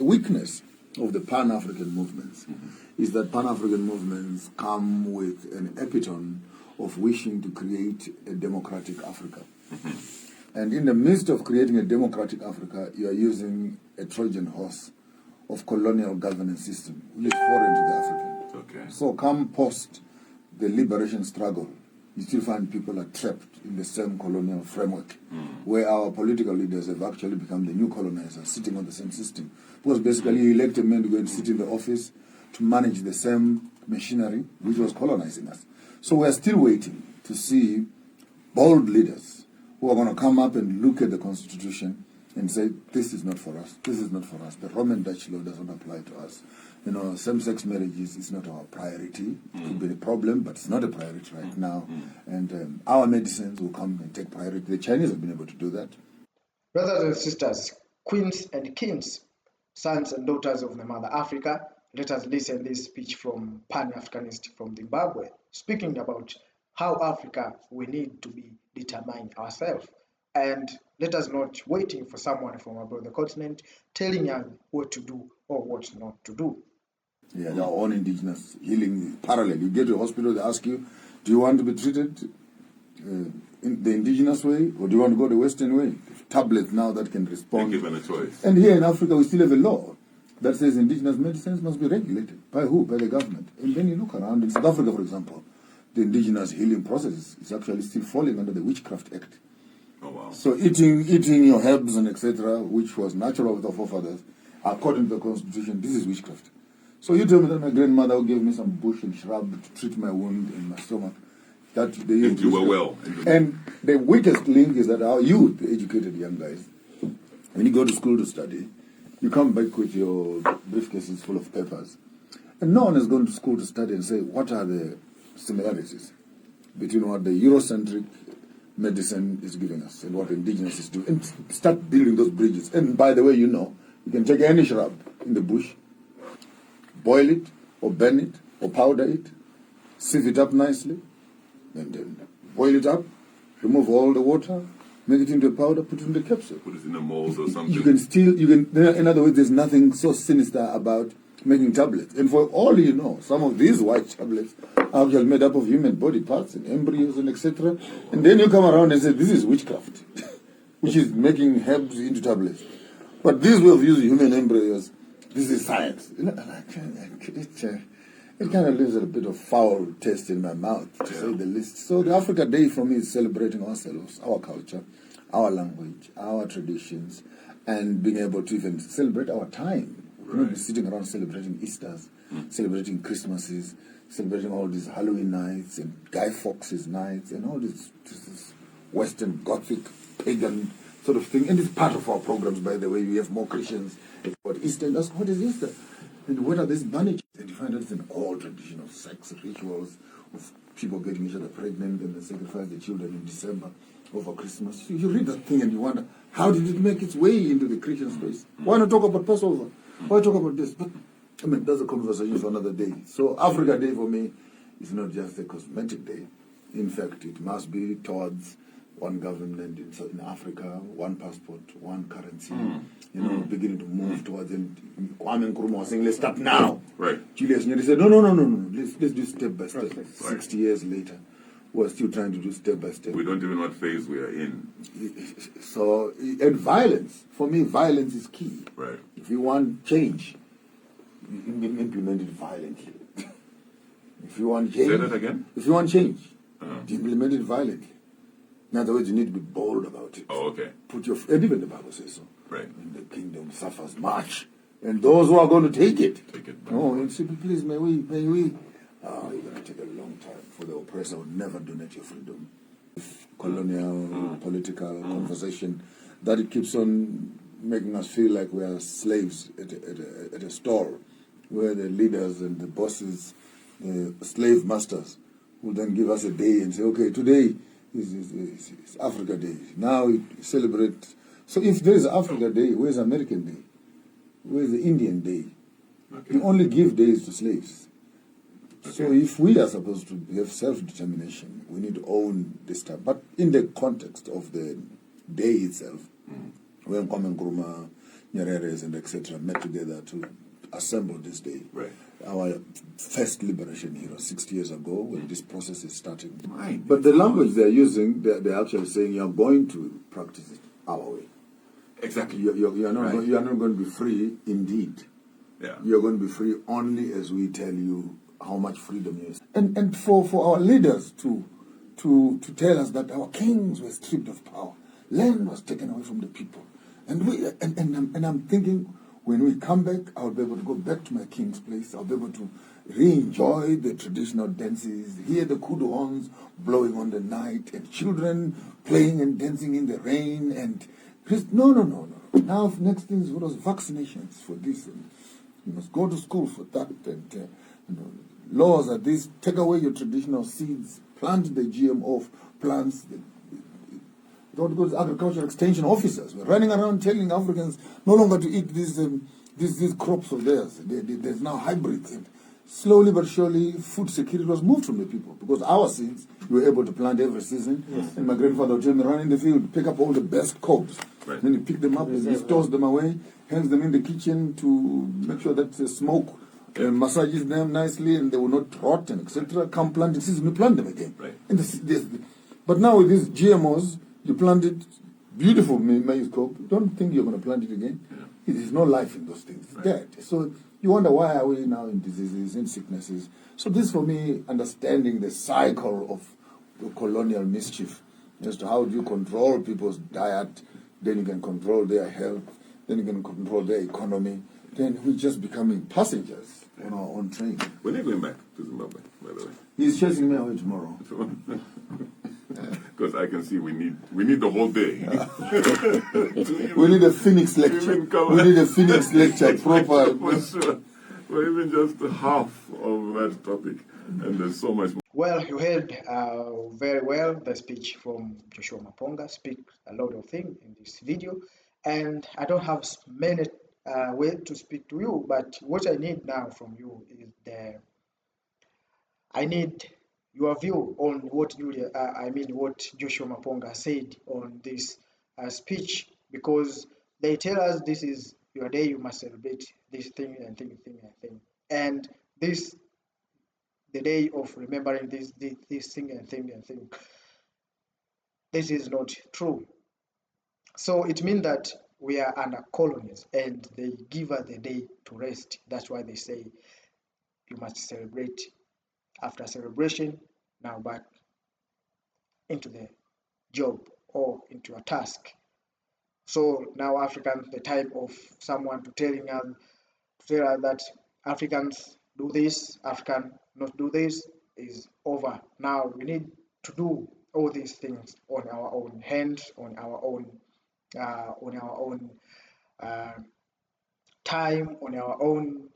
The weakness of the Pan-African movements is that Pan-African movements come with an epitome of wishing to create a democratic Africa. And in the midst of creating a democratic Africa, you are using a Trojan horse of colonial governance system, which is foreign to the African. Okay. So come post the liberation struggle, you still find people are trapped in the same colonial framework, where our political leaders have actually become the new colonizers, sitting on the same system. Because basically you elect a man to go and sit in the office to manage the same machinery which was colonizing us. So we are still waiting to see bold leaders who are going to come up and look at the Constitution and say, this is not for us, this is not for us. The Roman Dutch law doesn't apply to us. You know, same-sex marriages is not our priority. It could be a problem, but it's not a priority right now. And our medicines will come and take priority. The Chinese have been able to do that. Brothers and sisters, queens and kings, sons and daughters of the Mother Africa, let us listen this speech from Pan-Africanist from Zimbabwe, speaking about how Africa we need to be determined ourselves. And let us not waiting for someone from abroad the continent telling us what to do or what not to do. Yeah, their own indigenous healing parallel. You get to a hospital, they ask you, do you want to be treated in the indigenous way or do you want to go the Western way? Tablets now that can respond. They're given a choice. And here in Africa, we still have a law that says indigenous medicines must be regulated. By who? By the government. And then you look around in South Africa, for example, the indigenous healing process is actually still falling under the Witchcraft Act. Oh, wow. So eating your herbs and etc., which was natural with our forefathers, according to the Constitution, this is witchcraft. So you tell me that my grandmother who gave me some bush and shrub to treat my wound in my stomach, that they used and you were well. And the weakest link is that our youth, the educated young guys, when you go to school to study, you come back with your briefcases full of papers. And no one has gone to school to study and say, what are the similarities between what the Eurocentric medicine is giving us and what indigenous is doing, and start building those bridges. And by the way, you know, you can take any shrub in the bush, boil it, or burn it, or powder it, sieve it up nicely, and then boil it up, remove all the water, make it into a powder, put it in the capsule. Put it in a mold or something. In other words, there's nothing so sinister about making tablets. And for all you know, some of these white tablets are actually made up of human body parts and embryos and etc. And then you come around and say, this is witchcraft, which is making herbs into tablets. But this way of using human embryos, this is science. You know, it kind of leaves a bit of foul taste in my mouth, to say the least. So the Africa Day for me is celebrating ourselves, our culture, our language, our traditions, and being able to even celebrate our time. Right. Not be sitting around celebrating Easters, celebrating Christmases, celebrating all these Halloween nights and Guy Fawkes nights and all this Western Gothic pagan sort of thing. And it's part of our programs, by the way. We have more Christians about Easter. And ask, what is Easter? And what are these bunny? And you find out it's an old tradition of sex rituals, of people getting each other pregnant and then sacrifice the children in December over Christmas. You read that thing and you wonder, how did it make its way into the Christian space? Why not talk about Passover? Why talk about this? But, I mean, that's a conversation for another day. So Africa Day for me is not just a cosmetic day. In fact, it must be towards one government in Africa, one passport, one currency, beginning to move towards it. Kwame Nkrumah was saying, let's start now. Right. Julius Nyerere said, no, let's do step by step. Right. 60 years later, we're still trying to do step by step. We don't even know what phase we are in. So, and violence, for me, violence is key. Right. If you want change, you implement it violently. If you want change... Say that again? If you want change, implement it violently. In other words, you need to be bold about it. Oh, okay. And even the Bible says so. Right. And the kingdom suffers much. And those who are going to take it. Take it. Oh, and say, please, may we? Oh, you're going to take a long time. For the oppressor will never donate your freedom. Colonial, political conversation, that it keeps on making us feel like we are slaves at a store, where the leaders and the bosses, the slave masters, will then give us a day and say, okay, today is Africa Day. Now we celebrate. So if there is Africa Day, where's American Day? Where's the Indian Day? Okay. You only give days to slaves. Okay. So if we are supposed to have self-determination, we need to own this time. But in the context of the day itself, when Kwame Nkrumah Nyereres and etc. met together to assemble this day. Right. Our first liberation hero 60 years ago when this process is starting. Right. But the language they're using, they're actually saying you're going to practice it our way. Exactly. You're not, Right. you're not going to be free indeed. Yeah. You're going to be free only as we tell you how much freedom is. And for our leaders to tell us that our kings were stripped of power, land was taken away from the people. And I'm thinking, when we come back, I'll be able to go back to my king's place. I'll be able to re-enjoy the traditional dances, hear the kudu horns blowing on the night, and children playing and dancing in the rain. And no. Now, next thing is what was vaccinations for this. And you must go to school for that. And laws are this: take away your traditional seeds, plant the GMO plants. Don't go to agricultural extension officers. We're running around telling Africans no longer to eat these crops of theirs. There's now hybrids. And slowly but surely, food security was moved from the people because our seeds we were able to plant every season. Yes. And my grandfather would tell me, run in the field, pick up all the best cobs. Right. Then he pick them up and he stores them away, hangs them in the kitchen to make sure that the smoke massages them nicely and they will not rot and etc. Come planting season, we plant them again. Right. And but now with these GMOs, you plant it, beautiful maize cob. Don't think you're going to plant it again. Yeah. There's no life in those things. It's dead. So you wonder why are we now in diseases and sicknesses. So this for me, understanding the cycle of the colonial mischief as to how do you control people's diet, then you can control their health, then you can control their economy, then we're just becoming passengers on our own train. When are you going back to Zimbabwe, by the way? He's chasing me away tomorrow. Because I can see we need the whole day. We need a Phoenix lecture. We need a Phoenix lecture proper. For sure. Or even just half of that topic. And there's so much more. Well, you heard very well the speech from Joshua Maponga. Speak a lot of things in this video, and I don't have many ways to speak to you. But what I need now from you is I need your view on what what Joshua Maponga said on this speech, because they tell us this is your day, you must celebrate this thing and thing, and this the day of remembering this thing and thing and thing. This is not true. So it means that we are under colonies and they give us the day to rest. That's why they say you must celebrate. After celebration, now back into the job or into a task. So now Africans, the time of someone to tell us that Africans do this, African not do this is over. Now we need to do all these things on our own hands, on our own time, on our own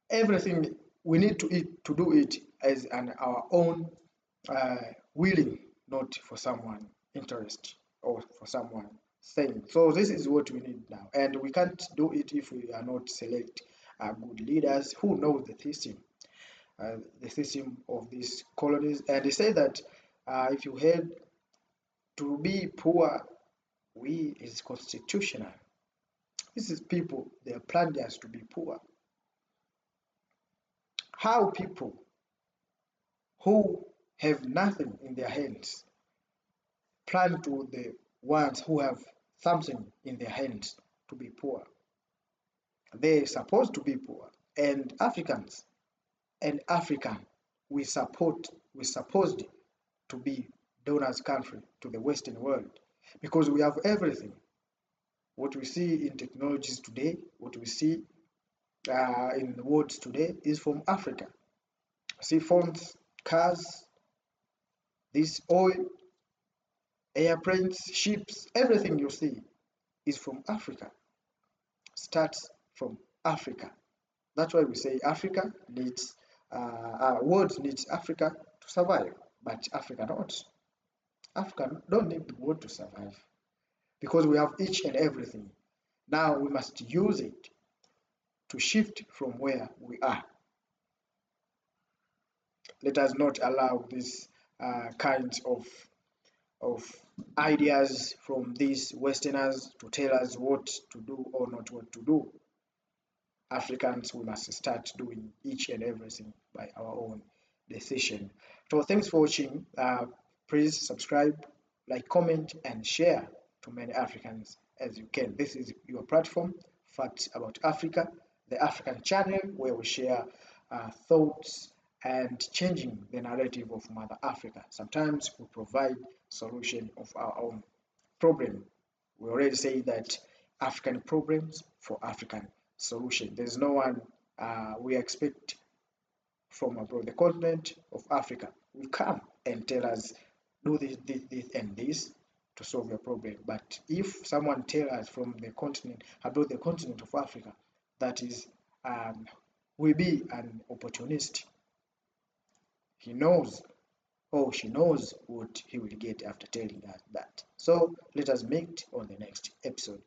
everything. We need to do it as our own willing, not for someone interest or for someone saying. So this is what we need now, and we can't do it if we are not select good leaders who know the system of these colonies. And they say that if you had to be poor, we is constitutional. This is people, they are planned us to be poor. How people who have nothing in their hands plan to the ones who have something in their hands to be poor? They're supposed to be poor. And Africans and African, we're supposed to be donors country to the Western world because we have everything. What we see in technologies today, what we see in the world today is from Africa. See phones, cars, this oil, airplanes, ships, everything you see is from Africa. Starts from Africa. That's why we say Africa needs, our world needs Africa to survive, but Africa don't. Africa don't need the world to survive because we have each and everything. Now we must use it to shift from where we are. Let us not allow this kinds of of ideas from these Westerners to tell us what to do or not what to do. Africans, we must start doing each and everything by our own decision. So thanks for watching. Please subscribe, like, comment, and share to many Africans as you can. This is your platform, Facts About Africa, the African channel where we share thoughts and changing the narrative of Mother Africa. Sometimes we provide solution of our own problem. We already say that African problems for African solution. There's no one we expect from abroad the continent of Africa will come and tell us do this, and this to solve your problem. But if someone tells us from the continent about the continent of Africa, that is will be an opportunist. He knows or she knows what he will get after telling us that. So let us meet on the next episode.